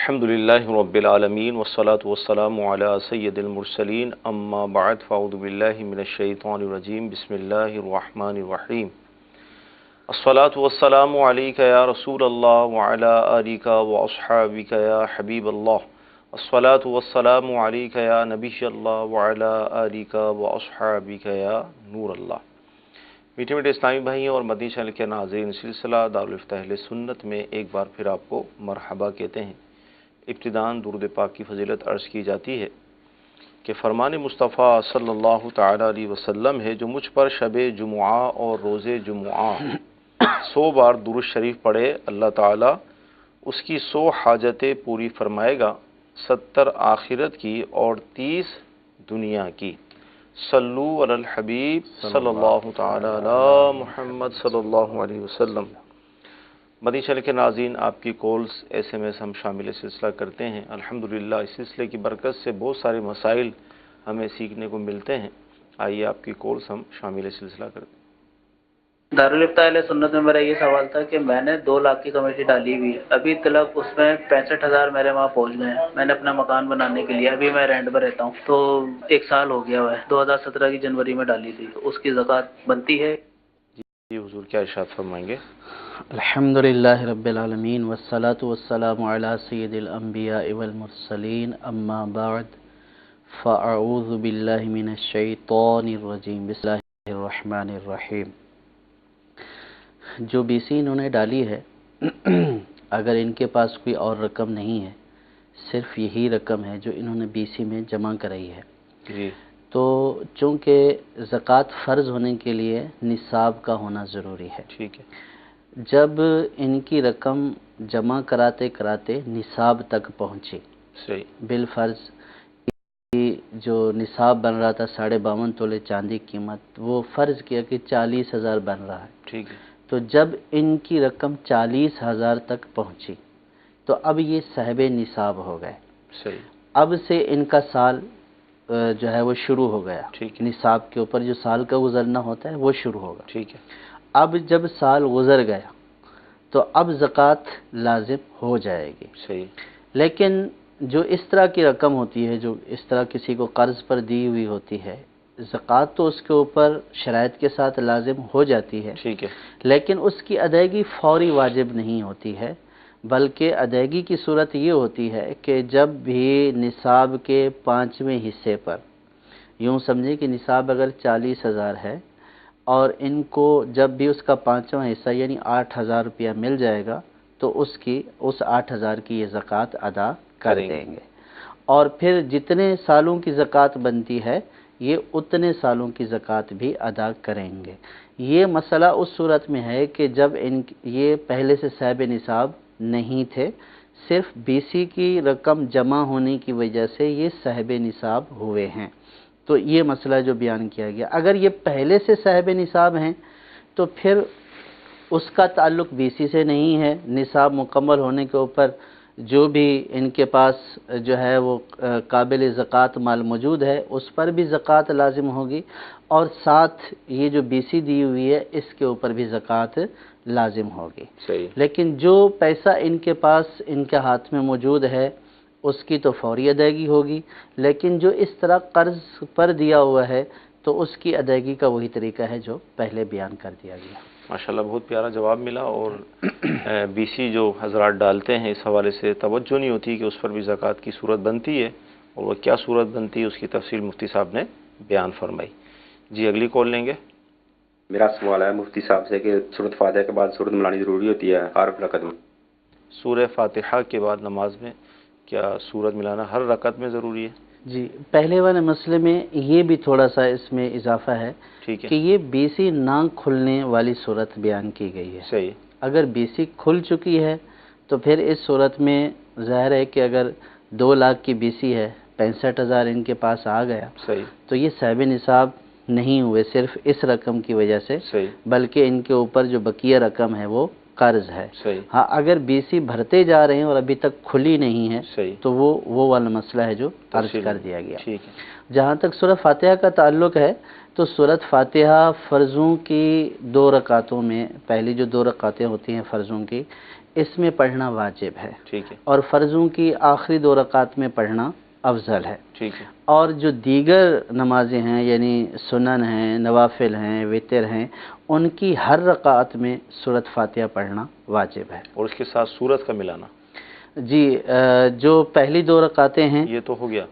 الحمدللہ رب العالمین والصلاة والسلام علی سید المرسلین اما بعد فاعوذ باللہ من الشیطان الرجیم بسم اللہ الرحمن الرحیم الصلاة والسلام علیک یا رسول اللہ وعلی آلک واصحابک یا حبیب اللہ الصلاة والسلام علیک یا نبی اللہ وعلی آلک واصحابک یا نور اللہ۔ میٹھے میٹھے اسلامی بھائیوں اور مدنی چینل کے ناظرین، سلسلہ دارالفتہ اہل سنت میں ایک بار پھر آپ کو مرحبا کہتے ہیں۔ ابتداً درود پاک کی فضیلت عرض کی جاتی ہے کہ فرمان مصطفیٰ صلی اللہ تعالیٰ علیہ وسلم ہے، جو مجھ پر شب جمعہ اور روز جمعہ 100 بار درود شریف پڑھے، اللہ تعالیٰ اس کی 100 حاجتیں پوری فرمائے گا، 70 آخرت کی اور 30 دنیا کی۔ صلو علی الحبیب صلی اللہ تعالیٰ علی محمد صلی اللہ علیہ وسلم۔ مدنی چینل کے ناظرین، آپ کی کالز SMS ہم شامل سلسلہ کرتے ہیں۔ الحمدللہ اس سلسلے کی برکت سے بہت سارے مسائل ہمیں سیکھنے کو ملتے ہیں۔ آئیے آپ کی کالز ہم شامل سلسلہ کرتے ہیں۔ دارالفتہ اہل سنت میں میرا یہ سوال تھا کہ میں نے 2 لاکھ کی کمیٹی ڈالی ہوئی ہے، ابھی تلک اس میں 65,000 میرے وہاں پہنچ گئے ہیں۔ میں نے اپنا مکان بنانے کے لیے، ابھی میں رینٹ پر رہتا ہوں، تو 1 سال ہو گیا ہوا ہے، 2017 کی جنوری میں ڈالی تھی، تو اس کی زکوٰۃ بنتی ہے؟ جی حضور کیا ارشاد فرمائیں گے؟ الحمدللہ رب العالمین والصلاة والسلام علی سید الانبیاء والمرسلین، اما بعد فاعوذ باللہ من الشیطان الرجیم، بسم اللہ الرحمن الرحیم۔ جو BC انہوں نے ڈالی ہے، اگر ان کے پاس کوئی اور رقم نہیں ہے، صرف یہی رقم ہے جو انہوں نے BC میں جمع کرائی ہے، جی تو چونکہ زکوٰۃ فرض ہونے کے لیے نصاب کا ہونا ضروری ہے۔ ٹھیک ہے۔ جب ان کی رقم جمع کراتے کراتے نصاب تک پہنچی، صحیح، بالفرض جو نصاب بن رہا تھا 52.5 تولے چاندی قیمت، وہ فرض کیا کہ 40,000 بن رہا ہے، ٹھیک ہے، تو جب ان کی رقم 40,000 تک پہنچی تو اب یہ صاحب نصاب ہو گئے۔ صحیح، اب سے ان کا سال جو ہے وہ شروع ہو گیا، ٹھیک ہے، نصاب کے اوپر جو سال کا گزرنا ہوتا ہے وہ شروع ہوگا۔ ٹھیک ہے، اب جب سال گزر گیا تو اب زکوٰۃ لازم ہو جائے گی۔ صحیح، لیکن جو اس طرح کی رقم ہوتی ہے، جو اس طرح کسی کو قرض پر دی ہوئی ہوتی ہے، زکوٰۃ تو اس کے اوپر شرائط کے ساتھ لازم ہو جاتی ہے، ٹھیک ہے، لیکن اس کی ادائیگی فوری واجب نہیں ہوتی ہے، بلکہ ادائیگی کی صورت یہ ہوتی ہے کہ جب بھی نصاب کے 5ویں حصے پر، یوں سمجھیں کہ نصاب اگر 40,000 ہے اور ان کو جب بھی اس کا 5واں حصہ یعنی 8,000 روپیہ مل جائے گا تو اس 8,000 کی یہ زکوٰۃ ادا کر دیں گے، اور پھر جتنے سالوں کی زکوٰۃ بنتی ہے یہ اتنے سالوں کی زکوٰۃ بھی ادا کریں گے۔ یہ مسئلہ اس صورت میں ہے کہ جب یہ پہلے سے صاحب نصاب نہیں تھے، صرف BC کی رقم جمع ہونے کی وجہ سے یہ صاحب نصاب ہوئے ہیں، تو یہ مسئلہ جو بیان کیا گیا۔ اگر یہ پہلے سے صاحب نصاب ہیں تو پھر اس کا تعلق BC سے نہیں ہے، نصاب مکمل ہونے کے اوپر جو بھی ان کے پاس جو ہے وہ قابل زکوٰۃ مال موجود ہے اس پر بھی زکوٰۃ لازم ہوگی، اور ساتھ یہ جو BC دی ہوئی ہے اس کے اوپر بھی زکوٰۃ لازم ہوگی۔ صحیح، لیکن جو پیسہ ان کے پاس ان کے ہاتھ میں موجود ہے اس کی تو فوری ادائیگی ہوگی، لیکن جو اس طرح قرض پر دیا ہوا ہے تو اس کی ادائیگی کا وہی طریقہ ہے جو پہلے بیان کر دیا گیا۔ ماشاءاللہ بہت پیارا جواب ملا۔ اور BC جو حضرات ڈالتے ہیں اس حوالے سے توجہ نہیں ہوتی کہ اس پر بھی زکوٰۃ کی صورت بنتی ہے، اور وہ کیا صورت بنتی ہے اس کی تفصیل مفتی صاحب نے بیان فرمائی۔ جی اگلی کال لیں گے۔ میرا سوال ہے مفتی صاحب سے کہ سورۃ فاتحہ کے بعد سورۃ ملانی ضروری ہوتی ہے ہر رکعت میں؟ سورہ فاتحہ کے بعد نماز میں کیا سورت ملانا ہر رکعت میں ضروری ہے؟ جی، پہلے والے مسئلے میں یہ بھی تھوڑا سا اس میں اضافہ ہے ٹھیک ہے، کہ یہ BC نہ کھلنے والی صورت بیان کی گئی ہے۔ صحیح، اگر BC کھل چکی ہے تو پھر اس صورت میں ظاہر ہے کہ اگر 2 لاکھ کی BC ہے، 65,000 ان کے پاس آ گیا صحیح، تو یہ صاحب نصاب نہیں ہوئے صرف اس رقم کی وجہ سے، صحیح، بلکہ ان کے اوپر جو بقیہ رقم ہے وہ قرض ہے۔ صحیح، ہاں اگر BC بھرتے جا رہے ہیں اور ابھی تک کھلی نہیں ہے صحیح، تو وہ والا مسئلہ ہے جو عرض تفصیل کر دیا گیا۔ ٹھیک ہے، جہاں تک سورۃ فاتحہ کا تعلق ہے تو سورۃ فاتحہ فرضوں کی 2 رکعتوں میں، پہلی جو 2 رکعتیں ہوتی ہیں فرضوں کی، اس میں پڑھنا واجب ہے، ٹھیک ہے، اور فرضوں کی آخری 2 رکعت میں پڑھنا افضل ہے۔ ٹھیک ہے، اور جو دیگر نمازیں ہیں یعنی سنن ہیں، نوافل ہیں، وتر ہیں، ان کی ہر رکعت میں سورۃ فاتحہ پڑھنا واجب ہے۔ اور اس کے ساتھ سورت کا ملانا، جی جو پہلی 2 رکعتیں ہیں یہ تو ہو گیا،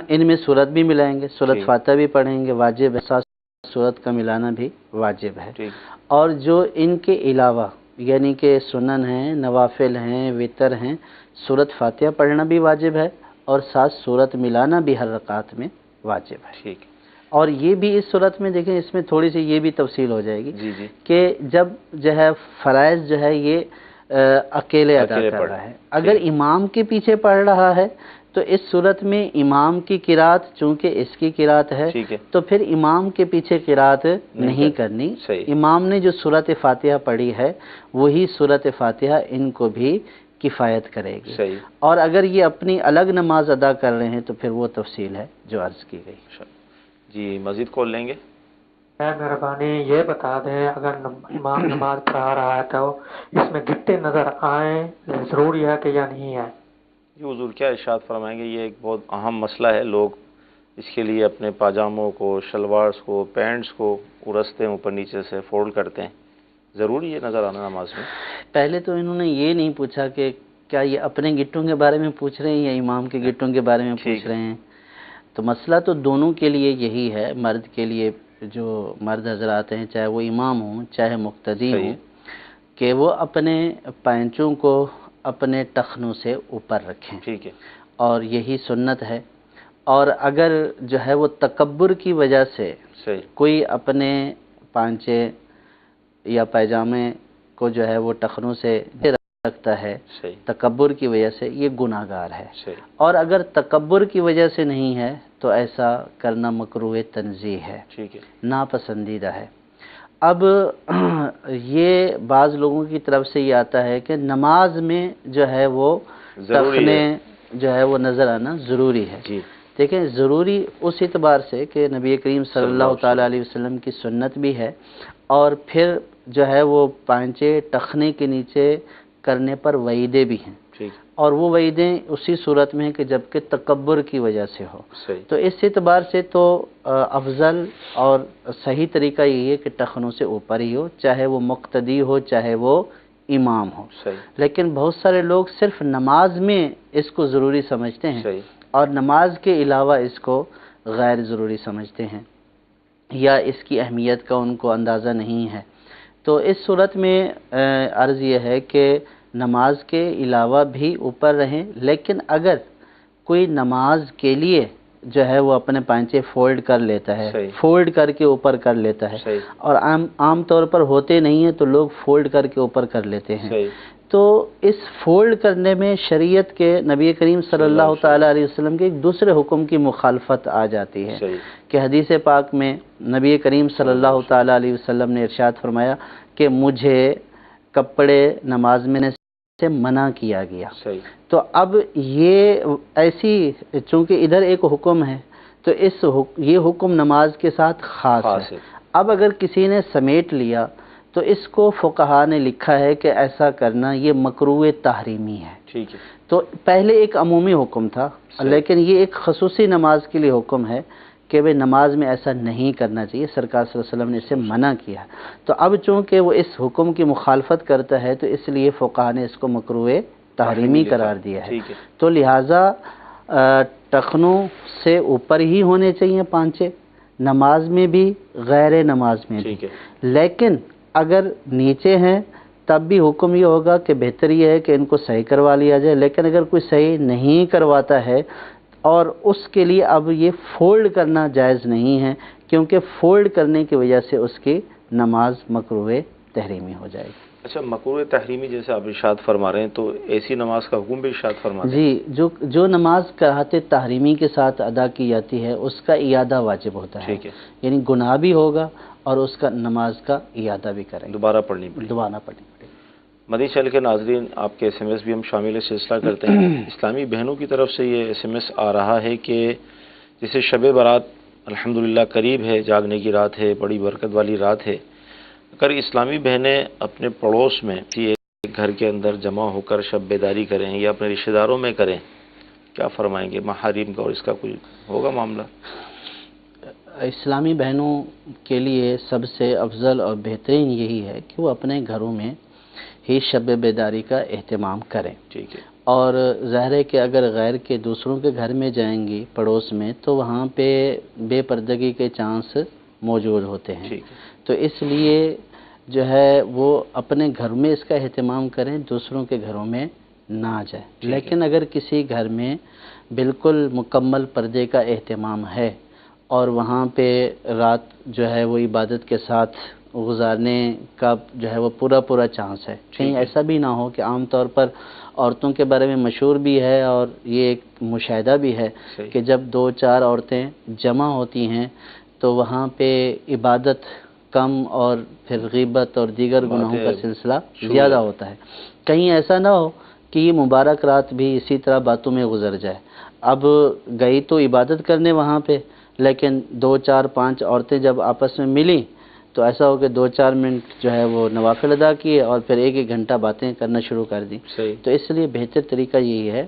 ان میں سورت بھی ملائیں گے، سورۃ ٹھیک، فاتحہ بھی پڑھیں گے، واجب ہے، ساتھ سورت کا ملانا بھی واجب ہے۔ ٹھیک، اور جو ان کے علاوہ یعنی کہ سنن ہیں، نوافل ہیں، وتر ہیں، سورۃ فاتحہ پڑھنا بھی واجب ہے، اور ساتھ سورت ملانا بھی ہر رکعت میں واجب ہے۔ ٹھیک، اور یہ بھی اس صورت میں دیکھیں، اس میں تھوڑی سی یہ بھی تفصیل ہو جائے گی جی جی، کہ جب جو ہے فرائض جو ہے یہ اکیلے ادا اکیلے کر پڑھ، رہا ہے، اگر امام کے پیچھے پڑھ رہا ہے تو اس صورت میں امام کی قرات چونکہ اس کی قرات ہے ٹھیک ہے، تو پھر امام کے پیچھے قرات نہیں کرنی، کرنی، صحیح، امام نے جو سورۃ فاتحہ پڑھی ہے وہی سورۃ فاتحہ ان کو بھی کفایت کرے گی۔ صحیح، اور اگر یہ اپنی الگ نماز ادا کر رہے ہیں تو پھر وہ تفصیل ہے جو عرض کی گئی۔ جی مزید کال لیں گے؟ مہربانی یہ بتا دیں اگر امام نماز پڑھا رہا ہے تو اس میں گٹے نظر آئیں ضروری ہے کہ یا نہیں ہے؟ جی حضور کیا ارشاد فرمائیں گے؟ یہ ایک بہت اہم مسئلہ ہے، لوگ اس کے لیے اپنے پاجاموں کو، شلوارز کو، پینٹس کو ارستے ہیں اوپر نیچے سے، فولڈ کرتے ہیں، ضروری ہے نظر آنا نماز میں؟ پہلے تو انہوں نے یہ نہیں پوچھا کہ کیا یہ اپنے گٹوں کے بارے میں پوچھ رہے ہیں یا امام کے گٹوں کے بارے میں پوچھ رہے ہیں، تو مسئلہ تو دونوں کے لیے یہی ہے، مرد کے لیے جو مرد حضرات ہیں چاہے وہ امام ہوں چاہے مقتدی ہوں، کہ وہ اپنے پینچوں کو اپنے ٹخنوں سے اوپر رکھیں، ٹھیک ہے، اور یہی سنت ہے۔ اور اگر جو ہے وہ تکبر کی وجہ سے صحیح، کوئی اپنے پانچے یا پیجامے کو جو ہے وہ ٹخنوں سے رکھتا ہے صحیح، تکبر کی وجہ سے، یہ گناہ گار ہے۔ صحیح، اور اگر تکبر کی وجہ سے نہیں ہے تو ایسا کرنا مکروہ تنزیہ ہے، ٹھیک ہے، ناپسندیدہ ہے۔ اب یہ بعض لوگوں کی طرف سے یہ آتا ہے کہ نماز میں جو ہے وہ ضروری ٹخنے ہے، جو ہے وہ نظر آنا ضروری ہے۔ جی، دیکھیں ضروری اس اعتبار سے کہ نبی کریم صلی اللہ تعالیٰ علیہ وسلم کی سنت بھی ہے، اور پھر جو ہے وہ پانچے ٹخنے کے نیچے کرنے پر وعیدیں بھی ہیں، ٹھیک، اور وہ وعیدیں اسی صورت میں ہیں کہ جبکہ تکبر کی وجہ سے ہو۔ صحیح، تو اس اعتبار سے تو افضل اور صحیح طریقہ یہی ہے کہ ٹخنوں سے اوپر ہی ہو، چاہے وہ مقتدی ہو چاہے وہ امام ہو۔ صحیح، لیکن بہت سارے لوگ صرف نماز میں اس کو ضروری سمجھتے ہیں صحیح، اور نماز کے علاوہ اس کو غیر ضروری سمجھتے ہیں، یا اس کی اہمیت کا ان کو اندازہ نہیں ہے۔ تو اس صورت میں عرض یہ ہے کہ نماز کے علاوہ بھی اوپر رہیں، لیکن اگر کوئی نماز کے لیے جو ہے وہ اپنے پانچے فولڈ کر لیتا ہے، صحیح، فولڈ کر کے اوپر کر لیتا ہے، صحیح، اور عام طور پر ہوتے نہیں ہیں تو لوگ فولڈ کر کے اوپر کر لیتے ہیں، صحیح، تو اس فولڈ کرنے میں شریعت کے نبی کریم صلی اللہ تعالیٰ علیہ وسلم کے ایک دوسرے حکم کی مخالفت آ جاتی ہے، صحیح، کہ حدیث پاک میں نبی کریم صلی اللہ تعالیٰ علیہ وسلم نے ارشاد فرمایا کہ مجھے کپڑے نماز میں سے منع کیا گیا۔ صحیح، تو اب یہ ایسی چونکہ ادھر ایک حکم ہے تو یہ حکم نماز کے ساتھ خاص ہے۔ اب اگر کسی نے سمیٹ لیا تو اس کو فقہا نے لکھا ہے کہ ایسا کرنا یہ مکروہ تحریمی ہے۔ ٹھیک ہے، تو پہلے ایک عمومی حکم تھا، لیکن یہ ایک خصوصی نماز کے لیے حکم ہے کہ بھئی نماز میں ایسا نہیں کرنا چاہیے، سرکار صلی اللہ علیہ وسلم نے اسے منع کیا۔ تو اب چونکہ وہ اس حکم کی مخالفت کرتا ہے تو اس لیے فقہا نے اس کو مکروہ تحریمی قرار دیا ہے۔ ٹھیک ہے، تو لہٰذا ٹخنوں سے اوپر ہی ہونے چاہیے پانچے، نماز میں بھی غیر نماز میں بھی، ٹھیک ہے، لیکن اگر نیچے ہیں تب بھی حکم یہ ہوگا کہ بہتر یہ ہے کہ ان کو صحیح کروا لیا جائے، لیکن اگر کوئی صحیح نہیں کرواتا ہے اور اس کے لیے اب یہ فولڈ کرنا جائز نہیں ہے، کیونکہ فولڈ کرنے کی وجہ سے اس کی نماز مکروہ تحریمی ہو جائے گی۔ اچھا مکروہ تحریمی جیسے آپ ارشاد فرما رہے ہیں تو ایسی نماز کا حکم بھی ارشاد فرما رہے ہیں؟ جی، جو نماز کراہت تحریمی کے ساتھ ادا کی جاتی ہے اس کا اعادہ واجب ہوتا ہے، ٹھیک ہے، یعنی گناہ بھی ہوگا اور اس کا نماز کا اعادہ بھی کریں گے، دوبارہ پڑھنی پڑے گی۔ دوبارہ پڑھنی پڑے گی۔ مدنی چینل کے ناظرین، آپ کے SMS بھی ہم شامل سلسلہ کرتے ہیں۔ اسلامی بہنوں کی طرف سے یہ SMS آ رہا ہے کہ جیسے شب برات الحمدللہ قریب ہے، جاگنے کی رات ہے، بڑی برکت والی رات ہے، اگر اسلامی بہنیں اپنے پڑوس میں گھر کے اندر جمع ہو کر شب بیداری کریں یا اپنے رشتہ داروں میں کریں، کیا فرمائیں گے محارم کا، اور اس کا کوئی ہوگا معاملہ؟ اسلامی بہنوں کے لیے سب سے افضل اور بہترین یہی ہے کہ وہ اپنے گھروں میں ہی شب بیداری کا اہتمام کریں. ٹھیک ہے. اور ظاہر ہے کہ اگر غیر کے دوسروں کے گھر میں جائیں گی پڑوس میں تو وہاں پہ بے پردگی کے چانس موجود ہوتے ہیں. ٹھیک ہے. تو اس لیے جو ہے وہ اپنے گھر میں اس کا اہتمام کریں، دوسروں کے گھروں میں نہ جائیں. لیکن اگر کسی گھر میں بالکل مکمل پردے کا اہتمام ہے اور وہاں پہ رات جو ہے وہ عبادت کے ساتھ گزارنے کا جو ہے وہ پورا چانس ہے، کہیں ایسا بھی نہ ہو کہ عام طور پر عورتوں کے بارے میں مشہور بھی ہے اور یہ ایک مشاہدہ بھی ہے کہ جب 2-4 عورتیں جمع ہوتی ہیں تو وہاں پہ عبادت کم اور پھر غیبت اور دیگر گناہوں کا سلسلہ زیادہ ہوتا ہے. کہیں ایسا نہ ہو کہ یہ مبارک رات بھی اسی طرح باتوں میں گزر جائے. اب گئی تو عبادت کرنے وہاں پہ، لیکن 2-4-5 عورتیں جب آپس میں ملیں تو ایسا ہو کہ 2-4 منٹ جو ہے وہ نوافل ادا کیے اور پھر 1 گھنٹہ باتیں کرنا شروع کر دی. تو اس لیے بہتر طریقہ یہی ہے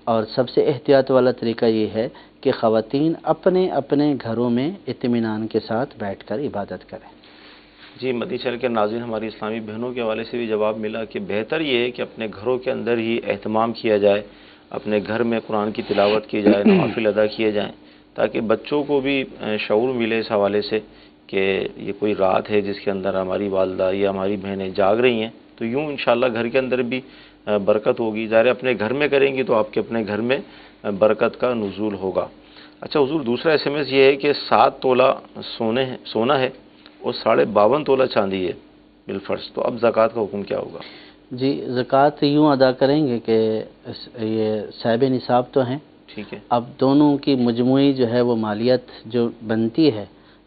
اور سب سے احتیاط والا طریقہ یہ ہے کہ خواتین اپنے اپنے گھروں میں اطمینان کے ساتھ بیٹھ کر عبادت کریں. جی، مدنی چینل کے ناظرین، ہماری اسلامی بہنوں کے حوالے سے بھی جواب ملا کہ بہتر یہ ہے کہ اپنے گھروں کے اندر ہی اہتمام کیا جائے، اپنے گھر میں قرآن کی تلاوت کی جائے، نوافل ادا کیے جائیں، تاکہ بچوں کو بھی شعور ملے اس حوالے سے کہ یہ کوئی رات ہے جس کے اندر ہماری والدہ یا ہماری بہنیں جاگ رہی ہیں. تو یوں انشاءاللہ گھر کے اندر بھی برکت ہوگی. ظاہر اپنے گھر میں کریں گی تو آپ کے اپنے گھر میں برکت کا نزول ہوگا. اچھا حضور، دوسرا SMS یہ ہے کہ 7 تولہ سونا ہے اور 52.5 تولہ چاندی ہے بالفرض، تو اب زکوٰۃ کا حکم کیا ہوگا؟ جی، زکوٰۃ یوں ادا کریں گے کہ یہ صاحب نصاب تو ہیں. ٹھیک ہے. اب دونوں کی مجموعی جو ہے وہ مالیت جو بنتی ہے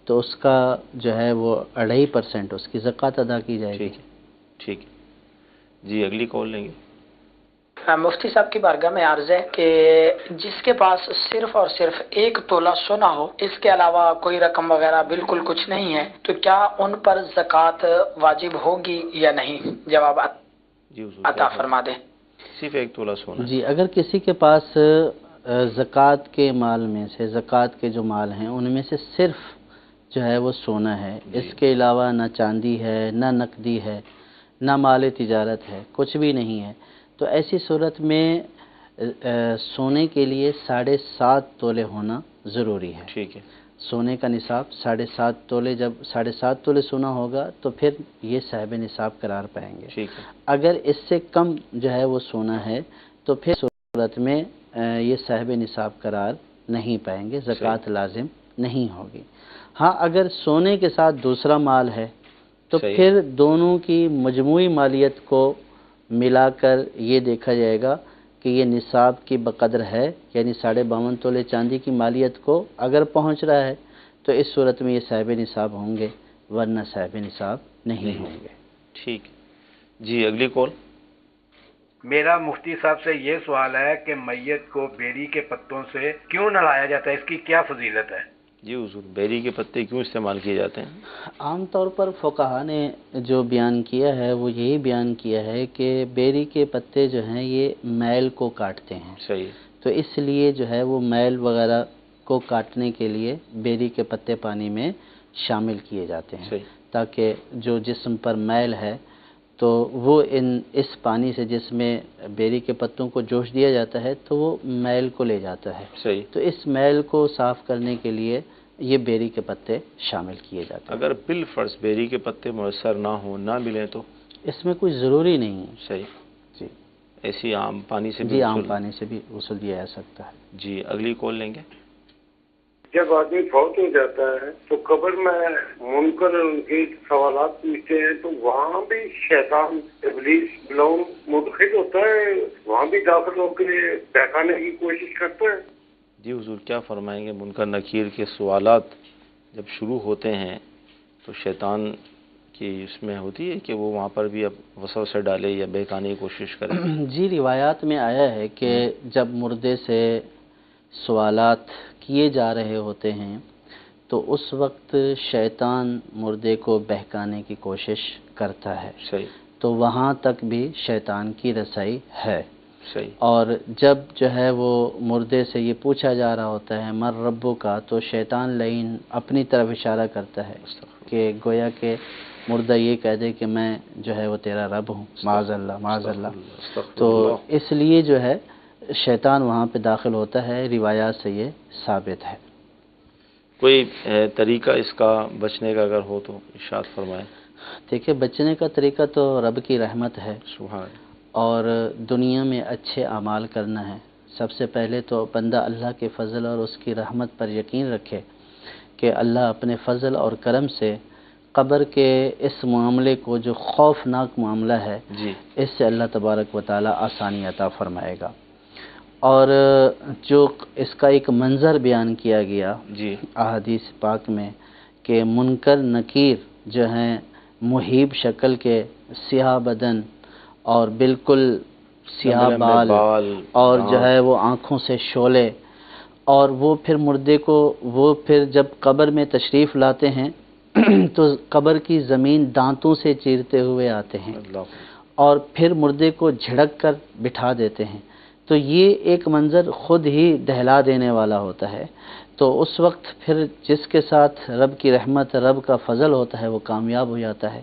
تو اس کا جو ہے وہ 2.5% اس کی زکوٰۃ ادا کی جائے گی. ٹھیک ہے. جی، اگلی کال لیں گے. مفتی صاحب کی بارگاہ میں عرض ہے کہ جس کے پاس صرف اور صرف 1 تولہ سونا ہو، اس کے علاوہ کوئی رقم وغیرہ بالکل کچھ نہیں ہے، تو کیا ان پر زکوٰۃ واجب ہوگی یا نہیں؟ جواب عطا فرما دیں. صرف 1 تولہ سونا. جی، اگر کسی کے پاس زکوٰۃ کے مال میں سے، زکوٰۃ کے جو مال ہیں ان میں سے صرف جو ہے وہ سونا ہے، اس کے علاوہ نہ چاندی ہے، نہ نقدی ہے، نہ مال تجارت ہے، کچھ بھی نہیں ہے، تو ایسی صورت میں سونے کے لیے 7.5 تولے ہونا ضروری ہے. ٹھیک ہے. سونے کا نصاب 7.5 تولے، جب 7.5 تولے سونا ہوگا تو پھر یہ صاحب نصاب قرار پائیں گے. ٹھیک ہے. اگر اس سے کم جو ہے وہ سونا ہے تو پھر صورت میں یہ صاحب نصاب قرار نہیں پائیں گے، زکوٰۃ لازم نہیں ہوگی. ہاں، اگر سونے کے ساتھ دوسرا مال ہے تو پھر دونوں کی مجموعی مالیت کو ملا کر یہ دیکھا جائے گا کہ یہ نصاب کی بقدر ہے، یعنی 52.5 تولے چاندی کی مالیت کو اگر پہنچ رہا ہے تو اس صورت میں یہ صاحب نصاب ہوں گے، ورنہ صاحب نصاب نہیں ہوں گے. ٹھیک. جی، اگلی کال. میرا مفتی صاحب سے یہ سوال ہے کہ میت کو بیری کے پتوں سے کیوں نہلایا جاتا ہے، اس کی کیا فضیلت ہے؟ جی حضور، بیری کے پتے کیوں استعمال کیے جاتے ہیں؟ عام طور پر فقہا نے جو بیان کیا ہے وہ یہی بیان کیا ہے کہ بیری کے پتے جو ہیں یہ میل کو کاٹتے ہیں. صحیح. تو اس لیے جو ہے وہ میل وغیرہ کو کاٹنے کے لیے بیری کے پتے پانی میں شامل کیے جاتے ہیں. صحیح. تاکہ جو جسم پر میل ہے تو وہ اس پانی سے جس میں بیری کے پتوں کو جوش دیا جاتا ہے تو وہ میل کو لے جاتا ہے. صحیح. تو اس میل کو صاف کرنے کے لیے یہ بیری کے پتے شامل کیے جاتے ہیں. اگر بالفرض بیری کے پتے میسر نہ ہوں، نہ ملیں تو اس میں کوئی ضروری نہیں ہے. صحیح. جی. ایسی عام پانی سے بھی جی، عام پانی سے بھی غسل دیا جا سکتا ہے. جی، اگلی کال لیں گے. جب آدمی فوت ہو جاتا ہے تو قبر میں منکر ان کے سوالات پوچھتے ہیں، تو وہاں بھی شیطان ابلیس مدخل ہوتا ہے، وہاں بھی داخل ہو کے بہکانے کی کوشش کرتا ہے. جی حضور، کیا فرمائیں گے؟ منکر نکیر کے سوالات جب شروع ہوتے ہیں تو شیطان کی اس میں ہوتی ہے کہ وہ وہاں پر بھی اب وسوسے ڈالے یا بہکانے کی کوشش کرے؟ جی، روایات میں آیا ہے کہ جب مردے سے سوالات کیے جا رہے ہوتے ہیں تو اس وقت شیطان مردے کو بہکانے کی کوشش کرتا ہے. صحیح. تو وہاں تک بھی شیطان کی رسائی ہے۔ صحیح۔ اور جب جو ہے وہ مردے سے یہ پوچھا جا رہا ہوتا ہے مر ربو کا، تو شیطان لعین اپنی طرف اشارہ کرتا ہے کہ گویا کہ مردہ یہ کہہ دے کہ میں جو ہے وہ تیرا رب ہوں، معاذ اللہ معاذ اللہ۔ تو اس لیے جو ہے شیطان وہاں پہ داخل ہوتا ہے، روایات سے یہ ثابت ہے۔ کوئی طریقہ اس کا بچنے کا اگر ہو تو ارشاد فرمائیں۔ دیکھیں، بچنے کا طریقہ تو رب کی رحمت ہے، سبحان۔ اور دنیا میں اچھے اعمال کرنا ہے۔ سب سے پہلے تو بندہ اللہ کے فضل اور اس کی رحمت پر یقین رکھے کہ اللہ اپنے فضل اور کرم سے قبر کے اس معاملے کو، جو خوفناک معاملہ ہے، جی، اس سے اللہ تبارک و تعالی آسانی عطا فرمائے گا۔ اور جو اس کا ایک منظر بیان کیا گیا جی، احادیث پاک میں کہ منکر نکیر جو ہیں مہیب شکل کے، سیاہ بدن اور بالکل سیاہ لمبے بال اور جو ہے وہ آنکھوں سے شعلے، اور وہ پھر مردے کو، وہ پھر جب قبر میں تشریف لاتے ہیں تو قبر کی زمین دانتوں سے چیرتے ہوئے آتے ہیں اللہ، اور پھر مردے کو جھڑک کر بٹھا دیتے ہیں۔ تو یہ ایک منظر خود ہی دہلا دینے والا ہوتا ہے۔ تو اس وقت پھر جس کے ساتھ رب کی رحمت، رب کا فضل ہوتا ہے، وہ کامیاب ہو جاتا ہے۔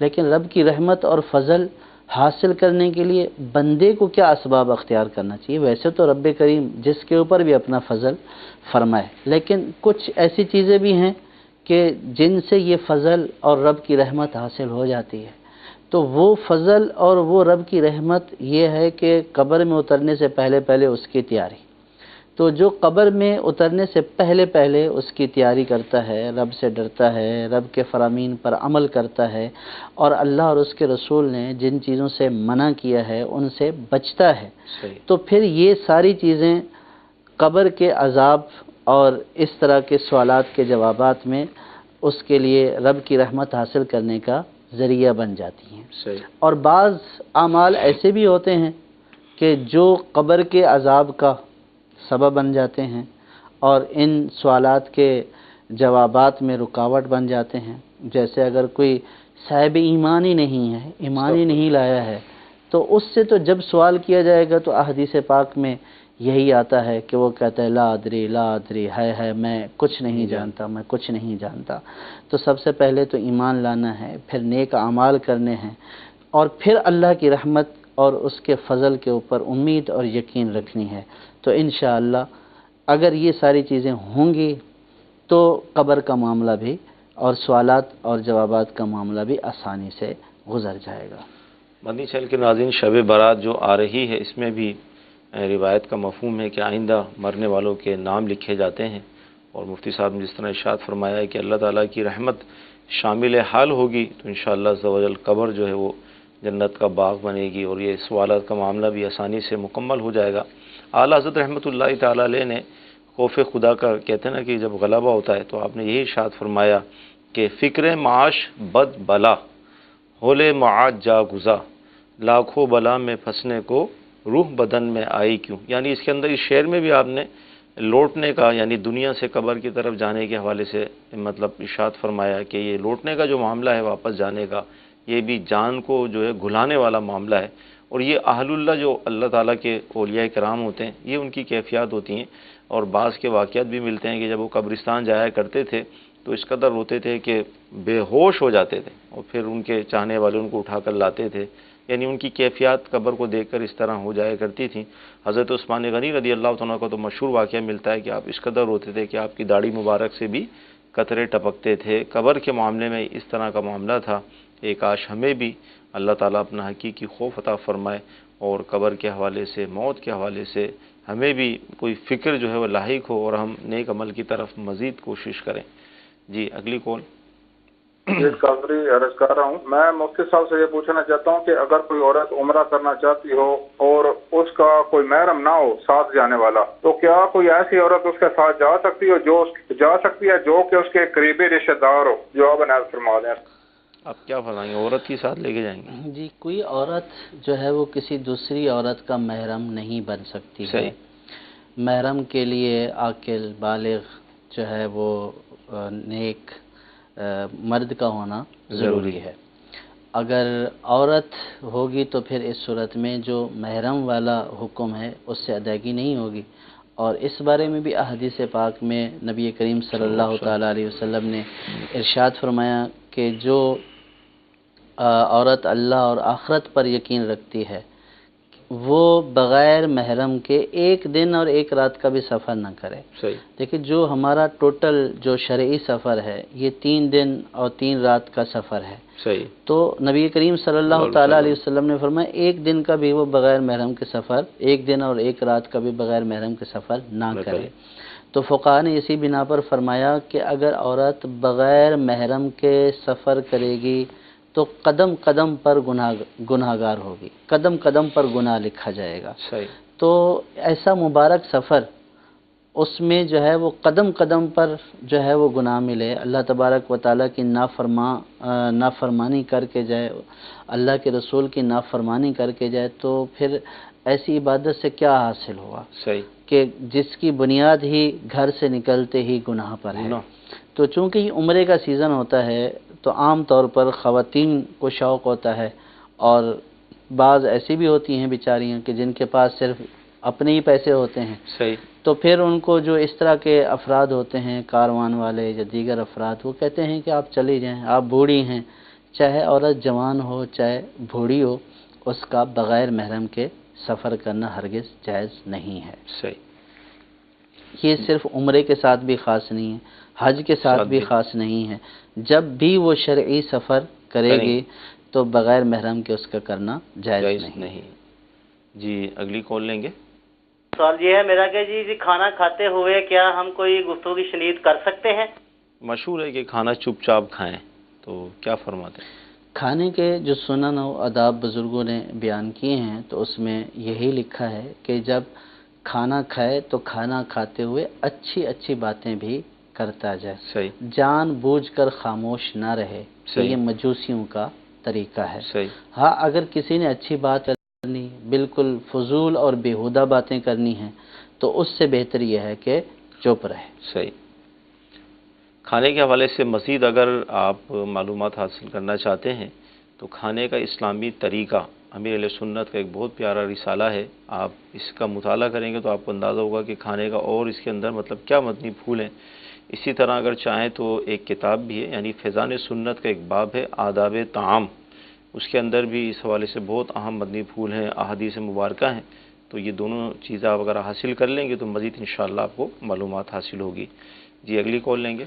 لیکن رب کی رحمت اور فضل حاصل کرنے کے لیے بندے کو کیا اسباب اختیار کرنا چاہیے؟ ویسے تو رب کریم جس کے اوپر بھی اپنا فضل فرمائے، لیکن کچھ ایسی چیزیں بھی ہیں کہ جن سے یہ فضل اور رب کی رحمت حاصل ہو جاتی ہے۔ تو وہ فضل اور وہ رب کی رحمت یہ ہے کہ قبر میں اترنے سے پہلے اس کی تیاری۔ تو جو قبر میں اترنے سے پہلے اس کی تیاری کرتا ہے، رب سے ڈرتا ہے، رب کے فرامین پر عمل کرتا ہے، اور اللہ اور اس کے رسول نے جن چیزوں سے منع کیا ہے ان سے بچتا ہے، تو پھر یہ ساری چیزیں قبر کے عذاب اور اس طرح کے سوالات کے جوابات میں اس کے لیے رب کی رحمت حاصل کرنے کا ذریعہ بن جاتی ہیں۔ اور بعض اعمال ایسے بھی ہوتے ہیں کہ جو قبر کے عذاب کا سبب بن جاتے ہیں اور ان سوالات کے جوابات میں رکاوٹ بن جاتے ہیں۔ جیسے اگر کوئی صاحب ایمان ہی نہیں ہے، ایمان ہی نہیں لایا ہے، تو اس سے تو جب سوال کیا جائے گا تو احادیث پاک میں یہی آتا ہے کہ وہ کہتا ہے لا ادری لا ادری، ہے میں کچھ نہیں جانتا، میں کچھ نہیں جانتا۔ تو سب سے پہلے تو ایمان لانا ہے، پھر نیک اعمال کرنے ہیں، اور پھر اللہ کی رحمت اور اس کے فضل کے اوپر امید اور یقین رکھنی ہے۔ تو انشاءاللہ اگر یہ ساری چیزیں ہوں گی تو قبر کا معاملہ بھی اور سوالات اور جوابات کا معاملہ بھی آسانی سے گزر جائے گا۔ مدنی چینل کے ناظرین، شب برات جو آ رہی ہے اس میں بھی روایت کا مفہوم ہے کہ آئندہ مرنے والوں کے نام لکھے جاتے ہیں، اور مفتی صاحب نے جس طرح ارشاد فرمایا ہے کہ اللہ تعالیٰ کی رحمت شامل حال ہوگی تو انشاءاللہ عز و جل قبر جو ہے وہ جنت کا باغ بنے گی، اور یہ سوالات کا معاملہ بھی آسانی سے مکمل ہو جائے گا۔ اعلیٰ حضرت رحمۃ اللہ تعالیٰ علیہ نے خوف خدا کا کہتے ہیں نا کہ جب غلبہ ہوتا ہے تو آپ نے یہی ارشاد فرمایا کہ فکر معاش بد بلا ہولے معاد جا گزا، لاکھوں بلا میں پھنسنے کو روح بدن میں آئی کیوں۔ یعنی اس کے اندر اس شعر میں بھی آپ نے لوٹنے کا، یعنی دنیا سے قبر کی طرف جانے کے حوالے سے مطلب ارشاد فرمایا کہ یہ لوٹنے کا جو معاملہ ہے، واپس جانے کا، یہ بھی جان کو جو ہے گھلانے والا معاملہ ہے۔ اور یہ اہل اللہ جو اللہ تعالیٰ کے اولیاء کرام ہوتے ہیں، یہ ان کی کیفیات ہوتی ہیں۔ اور بعض کے واقعات بھی ملتے ہیں کہ جب وہ قبرستان جایا کرتے تھے تو اس قدر روتے تھے کہ بے ہوش ہو جاتے تھے، اور پھر ان کے چاہنے والے ان کو اٹھا کر لاتے تھے۔ یعنی ان کی کیفیات قبر کو دیکھ کر اس طرح ہو جایا کرتی تھیں۔ حضرت عثمان غنی رضی اللہ تعالیٰ کو تو مشہور واقعہ ملتا ہے کہ آپ اس قدر روتے تھے کہ آپ کی داڑھی مبارک سے بھی قطرے ٹپکتے تھے۔ قبر کے معاملے میں اس طرح کا معاملہ تھا۔ ایک کاش ہمیں بھی اللہ تعالیٰ اپنا حقیقی خوف عطا فرمائے، اور قبر کے حوالے سے، موت کے حوالے سے ہمیں بھی کوئی فکر جو ہے وہ لاحق ہو، اور ہم نیک عمل کی طرف مزید کوشش کریں۔ جی اگلی کال۔ قادری عرض کر رہا ہوں، میں مفتی صاحب سے یہ پوچھنا چاہتا ہوں کہ اگر کوئی عورت عمرہ کرنا چاہتی ہو اور اس کا کوئی محرم نہ ہو ساتھ جانے والا، تو کیا کوئی ایسی عورت اس کے ساتھ جا سکتی ہے جو کہ اس کے قریبی رشتہ دار ہو؟ جواب عنایت فرما دیں۔ آپ کیا فرمائیں گے؟ عورت کے ساتھ لے کے جائیں گے؟ جی، کوئی عورت جو ہے وہ کسی دوسری عورت کا محرم نہیں بن سکتی ہے۔ محرم کے لیے عاقل بالغ جو ہے وہ نیک مرد کا ہونا ضروری ہے۔ اگر عورت ہوگی تو پھر اس صورت میں جو محرم والا حکم ہے اس سے ادائیگی نہیں ہوگی، اور اس بارے میں بھی احادیث پاک میں نبی کریم صلی اللہ تعالیٰ علیہ وسلم نے ارشاد فرمایا کہ جو عورت اللہ اور آخرت پر یقین رکھتی ہے وہ بغیر محرم کے ایک دن اور ایک رات کا بھی سفر نہ کرے۔ صحیح۔ دیکھیں جو ہمارا ٹوٹل جو شرعی سفر ہے یہ 3 دن اور 3 رات کا سفر ہے۔ صحیح۔ تو نبی کریم صلی اللہ تعالیٰ علیہ وسلم نے فرمایا ایک دن کا بھی وہ بغیر محرم کے سفر، ایک دن اور ایک رات کا بھی بغیر محرم کے سفر نہ کرے۔ تو فقہاء نے اسی بنا پر فرمایا کہ اگر عورت بغیر محرم کے سفر کرے گی تو قدم قدم پر گناہگار ہوگی، قدم قدم پر گناہ لکھا جائے گا۔ صحیح۔ تو ایسا مبارک سفر اس میں جو ہے وہ قدم قدم پر جو ہے وہ گناہ ملے، اللہ تبارک و تعالیٰ کی نافرمانی کر کے جائے، اللہ کے رسول کی نافرمانی کر کے جائے، تو پھر ایسی عبادت سے کیا حاصل ہوا؟ صحیح۔ کہ جس کی بنیاد ہی گھر سے نکلتے ہی گناہ پر ہے۔ تو چونکہ یہ عمرے کا سیزن ہوتا ہے تو عام طور پر خواتین کو شوق ہوتا ہے، اور بعض ایسی بھی ہوتی ہیں بیچاریاں کہ جن کے پاس صرف اپنے ہی پیسے ہوتے ہیں۔ صحیح۔ تو پھر ان کو جو اس طرح کے افراد ہوتے ہیں، کاروان والے یا دیگر افراد، وہ کہتے ہیں کہ آپ چلی جائیں، آپ بوڑھی ہیں، چاہے عورت جوان ہو چاہے بوڑھی ہو، اس کا بغیر محرم کے سفر کرنا ہرگز جائز نہیں ہے۔ صحیح۔ یہ صرف عمرے کے ساتھ بھی خاص نہیں ہے، حج کے ساتھ بھی خاص نہیں ہے، جب بھی وہ شرعی سفر کرے گی تو بغیر محرم کے اس کا کرنا جائز نہیں۔ جی اگلی کال لیں گے۔ سوال یہ ہے میرا کہ جی کھانا کھاتے ہوئے کیا ہم کوئی گفتگو کی شنید کر سکتے ہیں؟ مشہور ہے کہ کھانا چپ چاپ کھائیں، تو کیا فرماتے ہیں؟ کھانے کے جو سنن و آداب بزرگوں نے بیان کیے ہیں تو اس میں یہی لکھا ہے کہ جب کھانا کھائے تو کھانا کھاتے ہوئے اچھی اچھی باتیں بھی کرتا جائے، صحیح، جان بوجھ کر خاموش نہ رہے، یہ مجوسیوں کا طریقہ ہے۔ صحیح۔ ہاں اگر کسی نے اچھی بات کرنی، بالکل فضول اور بیہودہ باتیں کرنی ہیں تو اس سے بہتر یہ ہے کہ چپ رہے۔ صحیح۔ کھانے کے حوالے سے مزید اگر آپ معلومات حاصل کرنا چاہتے ہیں تو کھانے کا اسلامی طریقہ امیر اہل سنت کا ایک بہت پیارا رسالہ ہے، آپ اس کا مطالعہ کریں گے تو آپ کو اندازہ ہوگا کہ کھانے کا اور اس کے اندر مطلب کیا مدنی پھول ہیں۔ اسی طرح اگر چاہیں تو ایک کتاب بھی ہے، یعنی فیضان سنت کا ایک باب ہے آداب طعام، اس کے اندر بھی اس حوالے سے بہت اہم مدنی پھول ہیں، احادیث مبارکہ ہیں، تو یہ دونوں چیزیں آپ اگر حاصل کر لیں گے تو مزید انشاءاللہ آپ کو معلومات حاصل ہوگی۔ جی اگلی کال لیں گے۔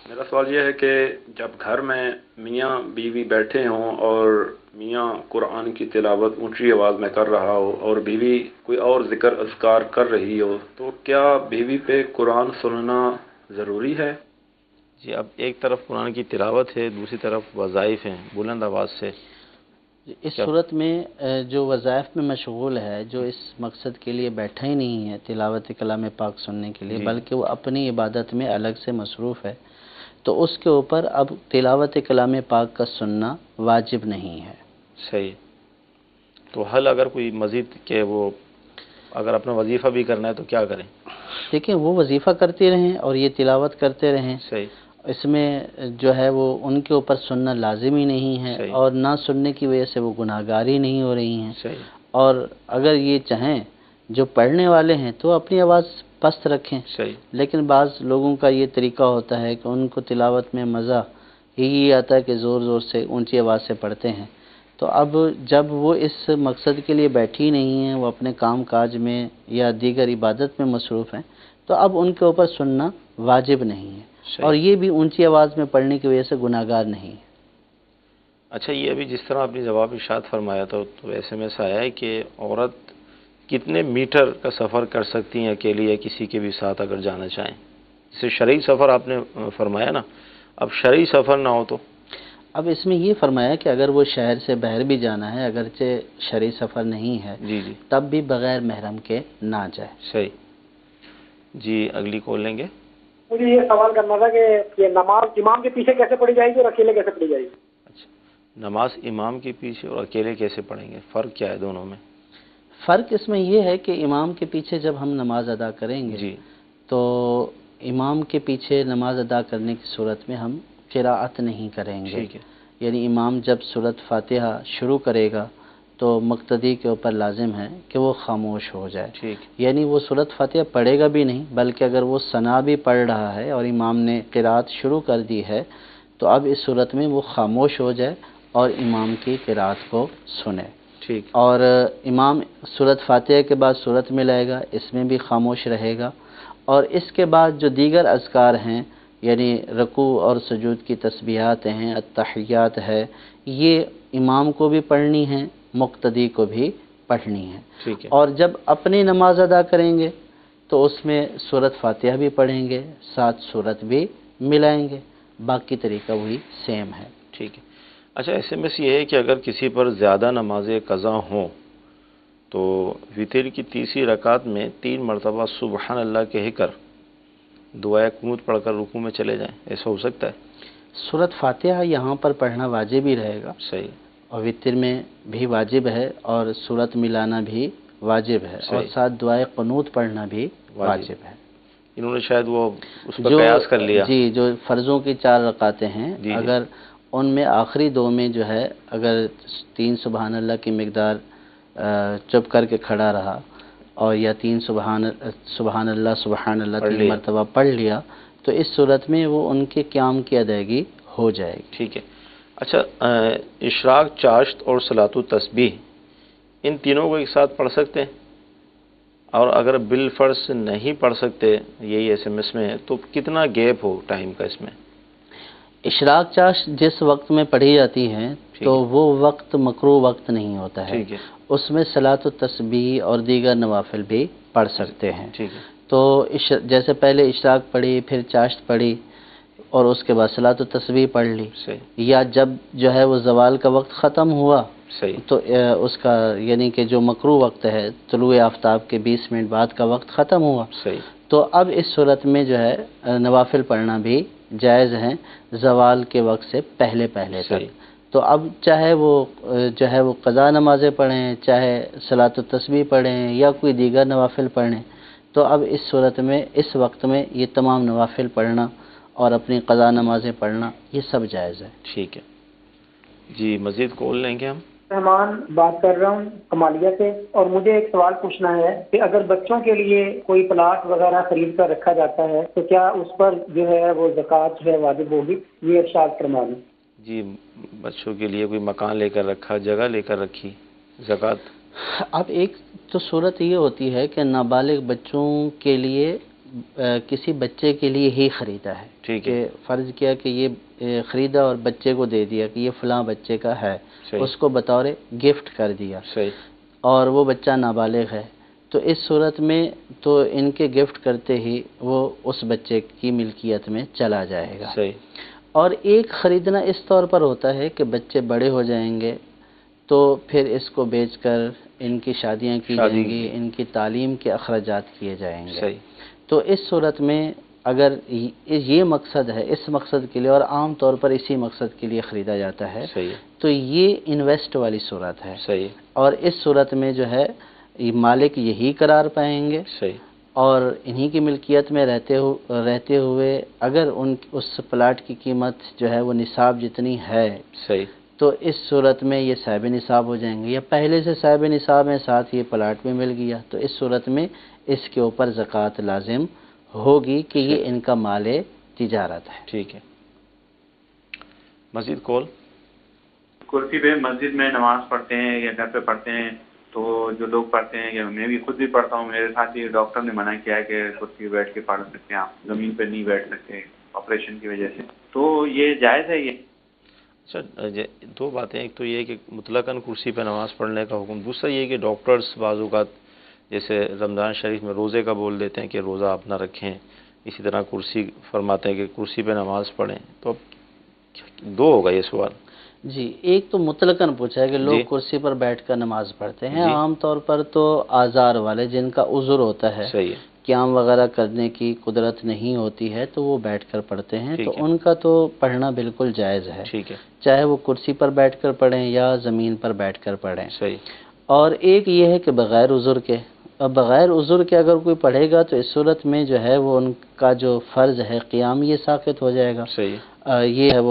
میرا سوال یہ ہے کہ جب گھر میں میاں بیوی بیٹھے ہوں اور میاں قرآن کی تلاوت اونچی آواز میں کر رہا ہو اور بیوی کوئی اور ذکر اذکار کر رہی ہو، تو کیا بیوی پہ قرآن سننا ضروری ہے؟ جی اب ایک طرف قرآن کی تلاوت ہے، دوسری طرف وظائف ہیں بلند آواز سے، اس صورت میں جو وظائف میں مشغول ہے، جو اس مقصد کے لیے بیٹھا ہی نہیں ہے تلاوت کلام پاک سننے کے لیے، بلکہ وہ اپنی عبادت میں الگ سے مصروف ہے، تو اس کے اوپر اب تلاوت کلام پاک کا سننا واجب نہیں ہے۔ صحیح۔ تو حل اگر کوئی مزید کہ وہ اگر اپنا وظیفہ بھی کرنا ہے تو کیا کریں؟ دیکھیں وہ وظیفہ کرتے رہیں اور یہ تلاوت کرتے رہیں، صحیح، اس میں جو ہے وہ ان کے اوپر سننا لازمی نہیں ہے، اور نہ سننے کی وجہ سے وہ گناہگاری نہیں ہو رہی ہیں۔ صحیح۔ اور اگر یہ چاہیں جو پڑھنے والے ہیں تو اپنی آواز پست رکھیں، صحیح، لیکن بعض لوگوں کا یہ طریقہ ہوتا ہے کہ ان کو تلاوت میں مزہ ہی آتا ہے کہ زور زور سے اونچی آواز سے پڑھتے ہیں، تو اب جب وہ اس مقصد کے لیے بیٹھی نہیں ہیں، وہ اپنے کام کاج میں یا دیگر عبادت میں مصروف ہیں، تو اب ان کے اوپر سننا واجب نہیں ہے، اور یہ بھی اونچی آواز میں پڑھنے کی وجہ سے گناہگار نہیں ہے۔ اچھا یہ ابھی جس طرح آپ نے جواب ارشاد فرمایا تھا تو ایسے میں سے آیا ہے کہ عورت کتنے میٹر کا سفر کر سکتی ہیں اکیلی یا کسی کے بھی ساتھ اگر جانا چاہیں؟ جسے شرعی سفر آپ نے فرمایا نا، اب شرعی سفر نہ ہو تو؟ اب اس میں یہ فرمایا کہ اگر وہ شہر سے باہر بھی جانا ہے، اگرچہ شرعی سفر نہیں ہے، تب بھی بغیر محرم کے نہ جائے۔ صحیح۔ جی اگلی کال لیں گے۔ مجھے یہ سوال کرنا تھا کہ یہ نماز امام کے پیچھے کیسے پڑھی جائے گی اور اکیلے کیسے پڑھی جائے گی؟ اچھا، نماز امام کے پیچھے اور اکیلے کیسے پڑھیں گے، فرق کیا ہے دونوں میں؟ فرق اس میں یہ ہے کہ امام کے پیچھے جب ہم نماز ادا کریں گے تو امام کے پیچھے نماز ادا کرنے کی صورت میں ہم قراءت نہیں کریں گے، یعنی امام جب سورۃ فاتحہ شروع کرے گا تو مقتدی کے اوپر لازم ہے کہ وہ خاموش ہو جائے. یعنی وہ سورۃ فاتحہ پڑھے گا بھی نہیں، بلکہ اگر وہ ثنا بھی پڑھ رہا ہے اور امام نے قرات شروع کر دی ہے تو اب اس صورت میں وہ خاموش ہو جائے اور امام کی قرات کو سنے. اور امام سورۃ فاتحہ کے بعد سورت میں لائے گا، اس میں بھی خاموش رہے گا. اور اس کے بعد جو دیگر اذکار ہیں، یعنی رکوع اور سجود کی تسبیحات ہیں، التحیات ہے، یہ امام کو بھی پڑھنی ہیں، مقتدی کو بھی پڑھنی ہے. اور جب اپنی نماز ادا کریں گے تو اس میں سورۃ فاتحہ بھی پڑھیں گے، ساتھ سورت بھی ملائیں گے. باقی طریقہ وہی سیم ہے. ٹھیک ہے. اچھا SMS یہ ہے کہ اگر کسی پر زیادہ نمازیں قضا ہوں تو وتر کی تیسری رکعت میں 3 مرتبہ سبحان اللہ کہہ کر دعائے قنوت پڑھ کر رکوع میں چلے جائیں، ایسا ہو سکتا ہے؟ سورۃ فاتحہ یہاں پر پڑھنا واجب ہی رہے گا. صحیح. اور وتر میں بھی واجب ہے اور سورت ملانا بھی واجب ہے. اور ساتھ دعائے قنوت پڑھنا بھی واجب ہے. انہوں نے شاید وہ اس پر قیاس کر لیا. جی، جو فرضوں کی 4 رکعتیں ہیں، اگر ان میں آخری 2 میں جو ہے اگر 3 سبحان اللہ کی مقدار چپ کر کے کھڑا رہا اور یا 3 سبحان اللہ 3 مرتبہ پڑھ لیا تو اس صورت میں وہ ان کے قیام کی ادائیگی ہو جائے گی. ٹھیک ہے. اچھا، اشراق، چاشت اور صلاۃ التسبیح ان تینوں کو ایک ساتھ پڑھ سکتے ہیں؟ اور اگر بالفرض نہیں پڑھ سکتے، یہی SMS میں ہے، تو کتنا گیپ ہو ٹائم کا اس میں؟ اشراق چاشت جس وقت میں پڑھی جاتی ہیں تو وہ وقت مکروہ وقت نہیں ہوتا ہے. اس میں صلاۃ التسبیح اور دیگر نوافل بھی پڑھ سکتے ہیں. تو جیسے پہلے اشراق پڑھی، پھر چاشت پڑھی اور اس کے بعد صلاۃ التسبیح پڑھ لی، یا جب جو ہے وہ زوال کا وقت ختم ہوا تو اس کا یعنی کہ جو مکروہ وقت ہے طلوع آفتاب کے 20 منٹ بعد کا وقت ختم ہوا، تو اب اس صورت میں جو ہے نوافل پڑھنا بھی جائز ہیں زوال کے وقت سے پہلے تک. تو اب چاہے وہ جو ہے وہ قضا نمازیں پڑھیں، چاہے صلاۃ التسبیح پڑھیں یا کوئی دیگر نوافل پڑھیں، تو اب اس صورت میں اس وقت میں یہ تمام نوافل پڑھنا اور اپنی قضا نمازیں پڑھنا یہ سب جائز ہے. ٹھیک ہے جی. مزید کال لیں گے ہم. رحمان بات کر رہا ہوں کمالیہ سے، اور مجھے ایک سوال پوچھنا ہے کہ اگر بچوں کے لیے کوئی پلاٹ وغیرہ خرید کر رکھا جاتا ہے تو کیا اس پر جو ہے وہ زکوٰۃ جو ہے واجب ہوگی؟ یہ ارشاد فرما دیں. جی، بچوں کے لیے کوئی مکان لے کر رکھا، جگہ لے کر رکھی، زکوٰۃ؟ اب ایک تو صورت یہ ہوتی ہے کہ نابالغ بچوں کے لیے کسی بچے کے لیے ہی خریدا ہے، کہ فرض کیا کہ یہ خریدا اور بچے کو دے دیا کہ یہ فلاں بچے کا ہے، اس کو بطور گفٹ کر دیا، اور وہ بچہ نابالغ ہے، تو اس صورت میں تو ان کے گفٹ کرتے ہی وہ اس بچے کی ملکیت میں چلا جائے گا. اور ایک خریدنا اس طور پر ہوتا ہے کہ بچے بڑے ہو جائیں گے تو پھر اس کو بیچ کر ان کی شادیاں کی جائیں گی، ان کی تعلیم کے اخراجات کیے جائیں گے. تو اس صورت میں اگر یہ مقصد ہے، اس مقصد کے لیے، اور عام طور پر اسی مقصد کے لیے خریدا جاتا ہے، تو یہ انویسٹ والی صورت ہے. اور اس صورت میں جو ہے مالک یہی قرار پائیں گے، اور انہی کی ملکیت میں رہتے ہوئے اگر اس پلاٹ کی قیمت جو ہے وہ نصاب جتنی ہے تو اس صورت میں یہ صاحب نصاب ہو جائیں گے، یا پہلے سے صاحب نصاب ہیں، ساتھ یہ پلاٹ بھی مل گیا، تو اس صورت میں اس کے اوپر زکوٰۃ لازم ہوگی کہ یہ ان کا مال تجارت ہے. ٹھیک ہے. مزید کال. کرسی پہ مسجد میں نماز پڑھتے ہیں یا گھر پہ پڑھتے ہیں تو جو لوگ پڑھتے ہیں، یا میں بھی خود بھی پڑھتا ہوں، میرے ساتھ ہی ڈاکٹر نے منع کیا ہے کہ کرسی پہ بیٹھ کے پڑھ سکتے ہیں، آپ زمین پہ نہیں بیٹھ سکتے آپریشن کی وجہ سے، تو یہ جائز ہے؟ یہ اچھا، دو باتیں. ایک تو یہ ہے کہ مطلقاً کرسی پہ نماز پڑھنے کا حکم. دوسرا یہ کہ ڈاکٹرز بعض اوقات جیسے رمضان شریف میں روزے کا بول دیتے ہیں کہ روزہ آپ نہ رکھیں، اسی طرح کرسی فرماتے ہیں کہ کرسی پہ نماز پڑھیں. تو اب دو ہوگا یہ سوال. جی، ایک تو مطلقاً پوچھا ہے کہ لوگ کرسی پر بیٹھ کر نماز پڑھتے ہیں. عام طور پر تو آزار والے جن کا عذر ہوتا ہے، قیام وغیرہ کرنے کی قدرت نہیں ہوتی ہے، تو وہ بیٹھ کر پڑھتے ہیں، تو ان کا تو پڑھنا بالکل جائز ہے، چاہے وہ کرسی پر بیٹھ کر پڑھیں یا زمین پر بیٹھ کر پڑھیں. اور ایک یہ ہے کہ بغیر عذر کے، بغیر عذر کے اگر کوئی پڑھے گا تو اس صورت میں جو ہے وہ ان کا جو فرض ہے قیام یہ ساقط ہو جائے گا. یہ ہے وہ